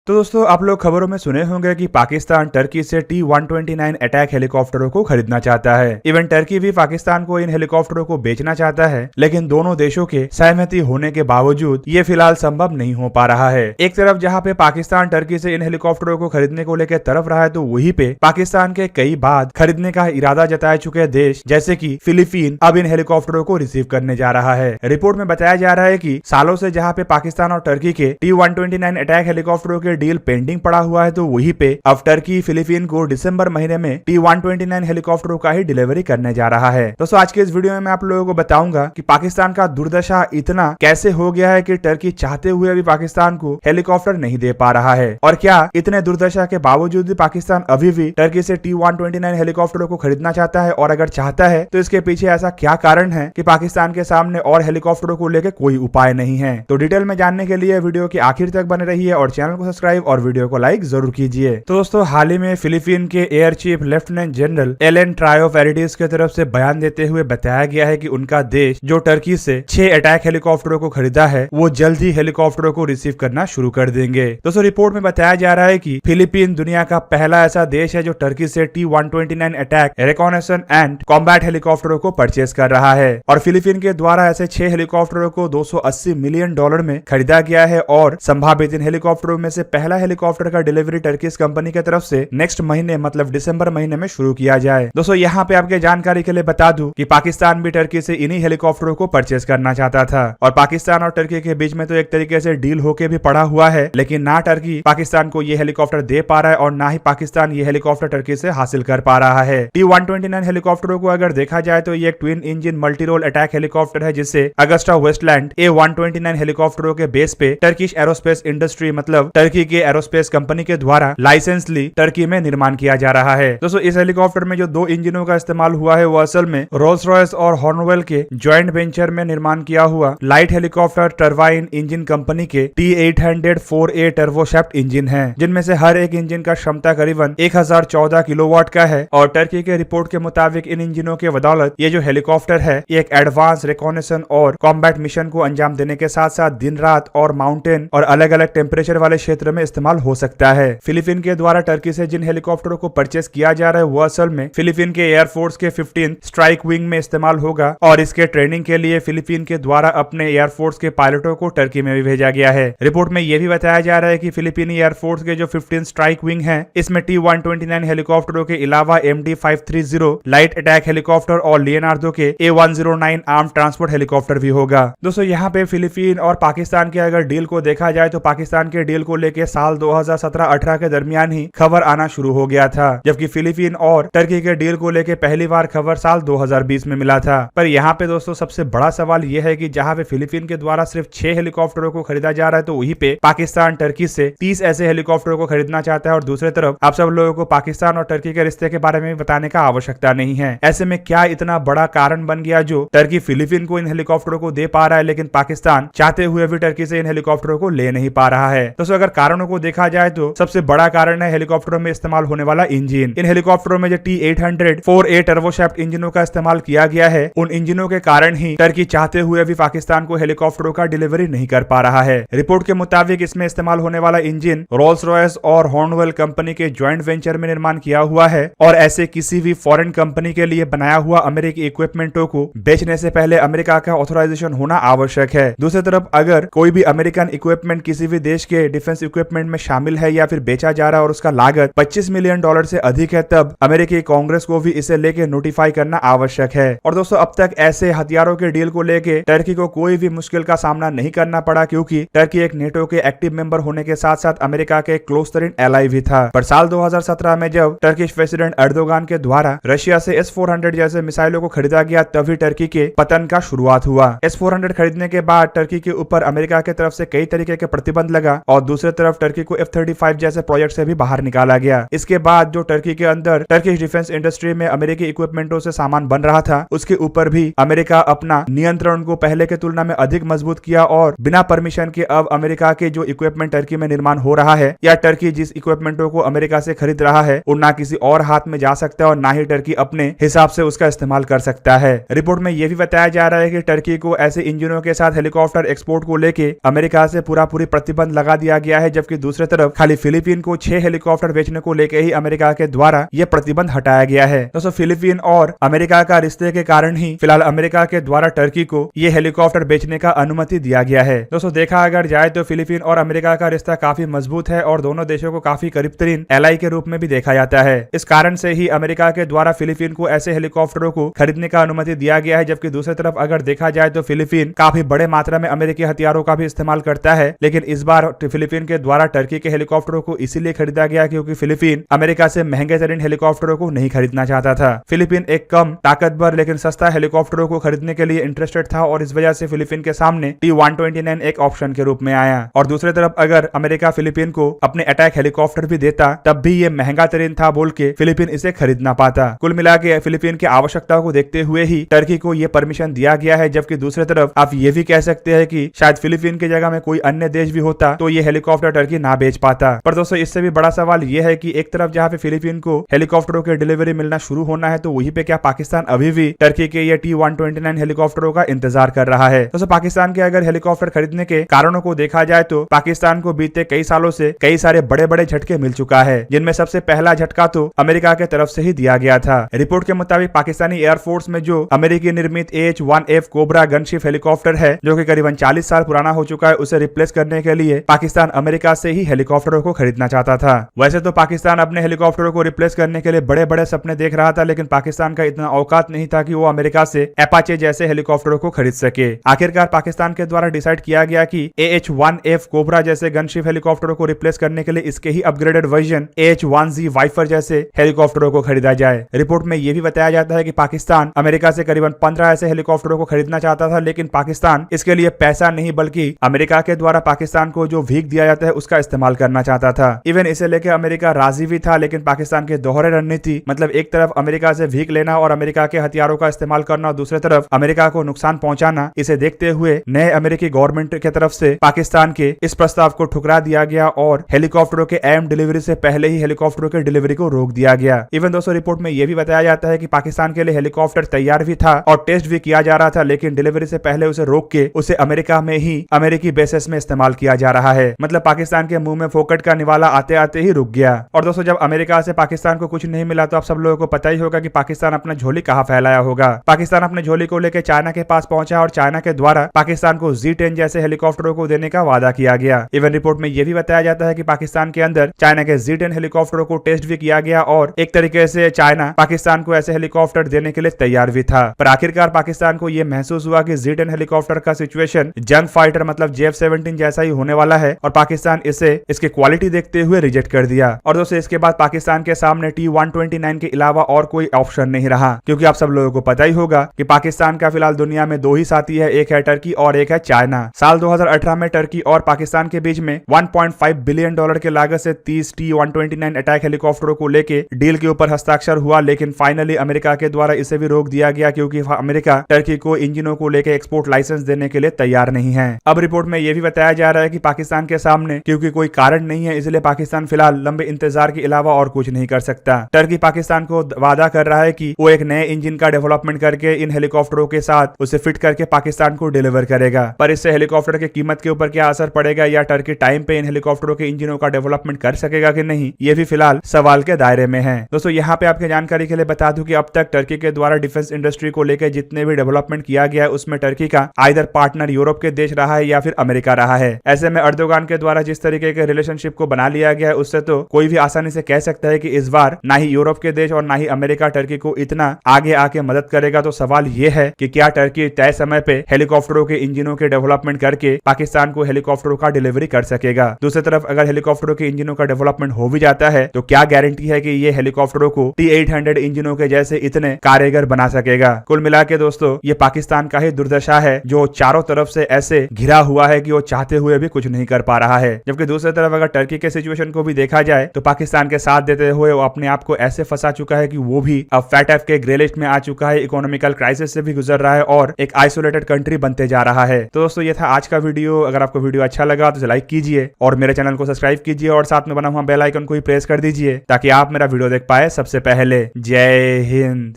तो दोस्तों आप लोग खबरों में सुने होंगे कि पाकिस्तान टर्की से T-129 अटैक हेलीकॉप्टरों को खरीदना चाहता है। इवन टर्की भी पाकिस्तान को इन हेलीकॉप्टरों को बेचना चाहता है, लेकिन दोनों देशों के सहमति होने के बावजूद ये फिलहाल संभव नहीं हो पा रहा है। एक तरफ जहाँ पे पाकिस्तान टर्की से इन हेलीकॉप्टरों को खरीदने को लेकर तरफ रहा है, तो वहीं पे पाकिस्तान के कई बाद खरीदने का इरादा जताए चुके देश जैसे की फिलीपीन अब इन हेलीकॉप्टरों को रिसीव करने जा रहा है। रिपोर्ट में बताया जा रहा है कि सालों से जहाँ पे पाकिस्तान और टर्की के T-129 अटैक हेलीकॉप्टरों के डील पेंडिंग पड़ा हुआ है, तो वहीं पे अब टर्की फिलीपीन को दिसंबर महीने में T-129 हेलीकॉप्टरों का ही डिलीवरी करने जा रहा है। दोस्तों आज के इस वीडियो में मैं आप लोगों को बताऊंगा कि पाकिस्तान का दुर्दशा इतना कैसे हो गया है कि टर्की चाहते हुए भी पाकिस्तान को हेलीकॉप्टर नहीं दे पा रहा है, और क्या इतने दुर्दशा के बावजूद भी पाकिस्तान अभी भी टर्की से T-129 हेलीकॉप्टरों को खरीदना चाहता है, और अगर चाहता है तो इसके पीछे ऐसा क्या कारण है कि पाकिस्तान के सामने और हेलीकॉप्टरों को लेकर कोई उपाय नहीं है। तो डिटेल में जानने के लिए वीडियो के आखिर तक बने रहिए और चैनल को सब्सक्राइब और वीडियो को लाइक जरूर कीजिए। तो दोस्तों हाल ही में फिलीपीन के air chief lieutenant general Allen ट्रायोवेरिडिस की तरफ से बयान देते हुए बताया गया है कि उनका देश जो टर्की से 6 अटैक हेलीकॉप्टरों को खरीदा है, वो जल्द ही हेलीकॉप्टरों को रिसीव करना शुरू कर देंगे। दोस्तों रिपोर्ट में बताया जा रहा है कि फिलीपीन दुनिया का पहला ऐसा देश है जो टर्की से T-129 attack reconnaissance and combat हेलीकॉप्टरों को परचेज कर रहा है, और फिलीपीन के द्वारा ऐसे 6 हेलीकॉप्टरों को $280 मिलियन में खरीदा गया है, और संभावित इन हेलीकॉप्टरों में से पहला हेलीकॉप्टर का डिलीवरी टर्किश कंपनी की तरफ से नेक्स्ट महीने मतलब दिसंबर महीने में शुरू किया जाए। दोस्तों यहाँ पे आपके जानकारी के लिए बता दूं कि पाकिस्तान भी टर्की से इन्हीं हेलीकॉप्टरों को परचेज करना चाहता था, और पाकिस्तान और टर्की के बीच में तो एक तरीके से डील होके भी पड़ा हुआ है, लेकिन ना टर्की पाकिस्तान को ये हेलीकॉप्टर दे पा रहा है और ना ही पाकिस्तान ये हेलीकॉप्टर टर्की से हासिल कर पा रहा है। T-129 हेलीकॉप्टरों को अगर देखा जाए तो ये एक twin engine multi role attack helicopter है, जिसे अगस्टा वेस्टलैंड A-129 हेलीकॉप्टरों के बेस पे टर्किश एरोस्पेस इंडस्ट्री मतलब टर्की के एरोस्पेस कंपनी के द्वारा लाइसेंस ली टर्की में निर्माण किया जा रहा है। दोस्तों इस हेलीकॉप्टर में जो 2 इंजनों का इस्तेमाल हुआ है, वो असल में रोल्स रॉयस और हॉर्नवेल के ज्वाइंट वेंचर में निर्माण किया हुआ light helicopter turbine engine company के T-800 4A टर्बोशैफ्ट इंजन है, जिनमें से हर एक इंजन का क्षमता करीबन 1014 किलोवाट का है, और टर्की के रिपोर्ट के मुताबिक इन इंजनों के बदौलत ये जो हेलीकॉप्टर है, ये एक एडवांस रिकॉनेसेंस और कॉम्बैट मिशन को अंजाम देने के साथ साथ दिन रात और माउंटेन और अलग अलग टेम्परेचर वाले क्षेत्र में इस्तेमाल हो सकता है। फिलीपीन के द्वारा टर्की से जिन हेलीकॉप्टरों को परचेस किया जा रहा है, वो असल में फिलीपीन के एयरफोर्स के 15 स्ट्राइक विंग में इस्तेमाल होगा, और इसके ट्रेनिंग के लिए फिलीपीन के द्वारा अपने एयरफोर्स के पायलटों को टर्की में भी भेजा गया है। रिपोर्ट में यह भी बताया जा रहा है कि फिलीपीनी एयरफोर्स के जो 15 स्ट्राइक विंग है, इसमें T-129 हेलीकॉप्टरों के अलावा MD-530 लाइट अटैक हेलीकॉप्टर और लियोनार्डो के A-109 आर्म ट्रांसपोर्ट हेलीकॉप्टर भी होगा। दोस्तों यहाँ पे फिलीपीन और पाकिस्तान के अगर डील को देखा जाए तो पाकिस्तान के डील को लेकर साल 2017-18 के दरमियान ही खबर आना शुरू हो गया था, जबकि फिलीपीन और टर्की के डील को लेकर पहली बार खबर साल 2020 में मिला था। पर यहाँ पे दोस्तों सबसे बड़ा सवाल यह है कि जहाँ पे फिलीपीन के द्वारा सिर्फ 6 हेलीकॉप्टरों को खरीदा जा रहा है, तो वहीं पे पाकिस्तान टर्की से 30 ऐसे हेलीकॉप्टरों को खरीदना चाहता है, और दूसरी तरफ आप सब लोगों को पाकिस्तान और टर्की के रिश्ते के बारे में बताने का आवश्यकता नहीं है। ऐसे में क्या इतना बड़ा कारण बन गया जो टर्की फिलीपीन को इन हेलीकॉप्टरों को दे पा रहा है, लेकिन पाकिस्तान चाहते हुए भी टर्की से इन हेलीकॉप्टरों को ले नहीं पा रहा है। दोस्तों अगर कारणों को देखा जाए तो सबसे बड़ा कारण है हेलीकॉप्टरों में इस्तेमाल होने वाला इंजन। इन हेलीकॉप्टरों में जो T-800 4A टर्बोशैफ्ट इंजनों का इस्तेमाल किया गया है, उन इंजनों के कारण ही टर्की चाहते हुए भी पाकिस्तान को हेलीकॉप्टरों का डिलीवरी नहीं कर पा रहा है। रिपोर्ट के मुताबिक इसमें इस्तेमाल होने वाला इंजन रोल्स रॉयस और हॉर्नवेल कंपनी के ज्वाइंट वेंचर में निर्माण किया हुआ है, और ऐसे किसी भी फॉरेन कंपनी के लिए बनाया हुआ अमेरिकी इक्विपमेंटों को बेचने से पहले अमेरिका का ऑथराइजेशन होना आवश्यक है। दूसरी तरफ अगर कोई भी अमेरिकन इक्विपमेंट किसी भी देश के डिफेंस इक्विपमेंट में शामिल है या फिर बेचा जा रहा है और उसका लागत $25 मिलियन से अधिक है, तब अमेरिकी कांग्रेस को भी इसे लेके नोटिफाई करना आवश्यक है। और दोस्तों अब तक ऐसे हथियारों के डील को लेके टर्की को कोई भी मुश्किल का सामना नहीं करना पड़ा, क्योंकि टर्की एक नेटो के एक्टिव मेंबर होने के साथ साथ अमेरिका के क्लोज तरीन एलाई भी था। पर साल 2017 में जब टर्किश प्रेसिडेंट एर्दोगान के द्वारा रशिया से S-400 जैसे मिसाइलों को खरीदा गया, तभी टर्की के पतन का शुरुआत हुआ। S-400 खरीदने के बाद टर्की के ऊपर अमेरिका की तरफ से कई तरीके के प्रतिबंध लगा, और दूसरी तरफ टर्की को F-35 जैसे प्रोजेक्ट से भी बाहर निकाला गया। इसके बाद जो टर्की के अंदर टर्किश डिफेंस इंडस्ट्री में अमेरिकी इक्विपमेंटों से सामान बन रहा था, उसके ऊपर भी अमेरिका अपना नियंत्रण को पहले के तुलना में अधिक मजबूत किया, और बिना परमिशन के अब अमेरिका के जो इक्विपमेंट टर्की में निर्माण हो रहा है, या टर्की जिस इक्विपमेंटों को अमेरिका से खरीद रहा है, वो ना किसी और हाथ में जा सकता है और ना ही टर्की अपने हिसाब से उसका इस्तेमाल कर सकता है। रिपोर्ट में यह भी बताया जा रहा है कि टर्की को ऐसे इंजनों के साथ हेलीकॉप्टर एक्सपोर्ट को लेके अमेरिका से पूरी प्रतिबंध लगा दिया गया है, जबकि दूसरी तरफ खाली फिलीपीन को 6 हेलीकॉप्टर बेचने को लेकर ही अमेरिका के द्वारा यह प्रतिबंध हटाया गया है। दोस्तों फिलीपीन और अमेरिका का रिश्ते के कारण ही फिलहाल अमेरिका के द्वारा टर्की को ये हेलीकॉप्टर बेचने का अनुमति दिया गया है। दोस्तों देखा अगर जाए तो फिलीपीन और अमेरिका का रिश्ता काफी मजबूत है और दोनों देशों को काफी करीब तरीन एलाई के रूप में भी देखा जाता है। इस कारण से ही अमेरिका के द्वारा फिलीपीन को ऐसे हेलीकॉप्टरों को खरीदने का अनुमति दिया गया है, जबकि दूसरी तरफ अगर देखा जाए तो फिलीपीन काफी बड़े मात्रा में अमेरिकी हथियारों का भी इस्तेमाल करता है। लेकिन इस बार फिलीपीन के द्वारा टर्की के हेलीकॉप्टरों को इसीलिए खरीदा गया क्योंकि फिलीपीन अमेरिका से महंगे तरीन हेलीकॉप्टरों को नहीं खरीदना चाहता था। फिलीपीन एक कम ताकतवर लेकिन सस्ता हेलीकॉप्टरों को खरीदने के लिए इंटरेस्टेड था और इस वजह से फिलीपीन के सामने T-129 एक ऑप्शन के रूप में आया। और दूसरी तरफ अगर अमेरिका फिलीपीन को अपने अटैक हेलीकॉप्टर भी देता तब भी ये महंगा तरीन था बोल के फिलीपीन इसे खरीद ना पाता। कुल मिला के फिलीपीन की आवश्यकताओं को देखते हुए ही टर्की को ये परमिशन दिया गया है, जबकि दूसरी तरफ आप ये भी कह सकते हैं कि शायद फिलीपीन की जगह में कोई अन्य देश भी होता तो ये हेलीकॉप्टर टर्की ना बेच पाता। पर दोस्तों इससे भी बड़ा सवाल ये है कि एक तरफ जहाँ पे फिलीपीन को हेलीकॉप्टरों की डिलीवरी मिलना शुरू होना है तो वहीं पे क्या पाकिस्तान अभी भी टर्की के ये T-129 हेलीकॉप्टरों का इंतजार कर रहा है। दोस्तों पाकिस्तान के अगर हेलीकॉप्टर खरीदने के कारणों को देखा जाए तो पाकिस्तान को बीते कई सालों से कई सारे बड़े बड़े झटके मिल चुका है, जिनमें सबसे पहला झटका तो अमेरिका के तरफ से ही दिया गया था। रिपोर्ट के मुताबिक पाकिस्तानी एयरफोर्स में जो अमेरिकी निर्मित AH-1F कोबरा गनशिप हेलीकॉप्टर है जो कि करीबन 40 साल पुराना हो चुका है, उसे रिप्लेस करने के लिए पाकिस्तान अमेरिका से ही हेलीकॉप्टरों को खरीदना चाहता था। वैसे तो पाकिस्तान अपने हेलीकॉप्टरों को रिप्लेस करने के लिए बड़े बड़े सपने देख रहा था, लेकिन पाकिस्तान का इतना औकात नहीं था कि वो अमेरिका से अपाचे जैसे हेलीकॉप्टरों को खरीद सके। आखिरकार पाकिस्तान के द्वारा डिसाइड किया गया कि AH-1F कोबरा जैसे गनशिप हेलीकॉप्टरों को रिप्लेस करने के लिए इसके ही अपग्रेडेड वर्जन AH-1Z वाइपर जैसे हेलीकॉप्टरों को खरीदा जाए। रिपोर्ट में यह भी बताया जाता है कि पाकिस्तान अमेरिका से करीबन 15 ऐसे हेलीकॉप्टरों को खरीदना चाहता था, लेकिन पाकिस्तान इसके लिए पैसा नहीं बल्कि अमेरिका के द्वारा पाकिस्तान को जो भीख दिया जाता है उसका इस्तेमाल करना चाहता था। इवन इसे लेकर अमेरिका राजी भी था, लेकिन पाकिस्तान के दोहरे रणनीति मतलब एक तरफ अमेरिका से भीख लेना और अमेरिका के हथियारों का इस्तेमाल करना और दूसरी तरफ अमेरिका को नुकसान पहुंचाना, इसे देखते हुए नए अमेरिकी गवर्नमेंट की तरफ से पाकिस्तान के इस प्रस्ताव को ठुकरा दिया गया और हेलीकॉप्टरों के एम डिलीवरी से पहले ही हेलीकॉप्टरों के डिलीवरी को रोक दिया गया। इवन दोस्तों रिपोर्ट में यह भी बताया जाता है कि पाकिस्तान के लिए हेलीकॉप्टर तैयार भी था और टेस्ट भी किया जा रहा था, लेकिन डिलीवरी से पहले उसे रोक के उसे अमेरिका में ही अमेरिकी बेसिस में इस्तेमाल किया जा रहा है। मतलब पाकिस्तान के मुंह में फोकट का निवाला आते आते ही रुक गया। और दोस्तों जब अमेरिका से पाकिस्तान को कुछ नहीं मिला तो आप सब लोगों को पता ही होगा कि पाकिस्तान अपना झोली कहां फैलाया होगा। पाकिस्तान अपने झोली को लेकर चाइना के पास पहुंचा और चाइना के द्वारा पाकिस्तान को Z-10 जैसे हेलीकॉप्टरों को देने का वादा किया गया। इवन रिपोर्ट में यह भी बताया जाता है कि पाकिस्तान के अंदर चाइना के Z-10 हेलीकॉप्टरों को टेस्ट भी किया गया और एक तरीके से चाइना पाकिस्तान को ऐसे हेलीकॉप्टर देने के लिए तैयार भी था। पर आखिरकार पाकिस्तान को यह महसूस हुआ कि Z-10 हेलीकॉप्टर का सिचुएशन जंग फाइटर मतलब JF-17 जैसा ही होने वाला है और पाकिस्तान इसे इसकी क्वालिटी देखते हुए रिजेक्ट कर दिया। और दोस्तों इसके बाद पाकिस्तान के सामने T-129 के अलावा और कोई ऑप्शन नहीं रहा, क्योंकि आप सब लोगों को पता ही होगा कि पाकिस्तान का फिलहाल दुनिया में दो ही साथी है, एक है टर्की और एक है चाइना। साल 2018 में टर्की और पाकिस्तान के बीच में $1.5 बिलियन की लागत से 30 T-129 अटैक हेलीकॉप्टरों को लेके डील के ऊपर हस्ताक्षर हुआ, लेकिन फाइनली अमेरिका के द्वारा इसे भी रोक दिया गया क्योंकि अमेरिका टर्की को इंजनों को लेकर एक्सपोर्ट लाइसेंस देने के लिए तैयार नहीं है। अब रिपोर्ट में यह भी बताया जा रहा है कि पाकिस्तान के सामने क्योंकि कोई कारण नहीं है, इसलिए पाकिस्तान फिलहाल लंबे इंतजार के अलावा और कुछ नहीं कर सकता। टर्की पाकिस्तान को वादा कर रहा है कि वो एक नए इंजन का डेवलपमेंट करके इन हेलीकॉप्टरों के साथ उसे फिट करके पाकिस्तान को डिलीवर करेगा। पर इससे हेलीकॉप्टर की कीमत के ऊपर क्या असर पड़ेगा या टर्की टाइम पे इन हेलीकॉप्टरों के इंजनों का डेवलपमेंट कर सकेगा कि नहीं, ये भी फिलहाल सवाल के दायरे में है। दोस्तों यहाँ पे आपके जानकारी के लिए बता दूं कि अब तक टर्की के द्वारा डिफेंस इंडस्ट्री को लेकर जितने भी डेवलपमेंट किया गया है उसमें टर्की का आइदर पार्टनर यूरोप के देश रहा है या फिर अमेरिका रहा है। ऐसे में अर्दोगान के द्वारा जिस तरीके के रिलेशनशिप को बना लिया गया है उससे तो कोई भी आसानी से कह सकता है कि इस बार ना ही यूरोप के देश और ना ही अमेरिका टर्की को इतना आगे आके मदद करेगा। तो सवाल ये है कि क्या टर्की तय समय पे हेलीकॉप्टरों के इंजनों के डेवलपमेंट करके पाकिस्तान को हेलीकॉप्टरों का डिलीवरी कर सकेगा। दूसरी तरफ अगर हेलीकॉप्टरों के इंजनों का डेवलपमेंट हो भी जाता है तो क्या गारंटी है कि ये हेलीकॉप्टरों को T-800 इंजनों के जैसे इतने कारगर बना सकेगा। कुल मिला के दोस्तों ये पाकिस्तान का ही दुर्दशा है जो चारों तरफ से ऐसे घिरा हुआ है कि वो चाहते हुए भी कुछ नहीं कर पा रहा है। जबकि दूसरी तरफ अगर टर्की के सिचुएशन को भी देखा जाए तो पाकिस्तान के साथ देते हुए वो अपने आप को ऐसे फंसा चुका है कि वो भी अब फैट एफ के ग्रे लिस्ट में आ चुका है, इकोनॉमिकल क्राइसिस से भी गुजर रहा है और एक आइसोलेटेड कंट्री बनते जा रहा है। तो दोस्तों ये था आज का वीडियो। अगर आपको वीडियो अच्छा लगा तो लाइक कीजिए और मेरे चैनल को सब्सक्राइब कीजिए और साथ में बना हुआ बेल आइकन को ही प्रेस कर दीजिए ताकि आप मेरा वीडियो देख पाए सबसे पहले। जय हिंद।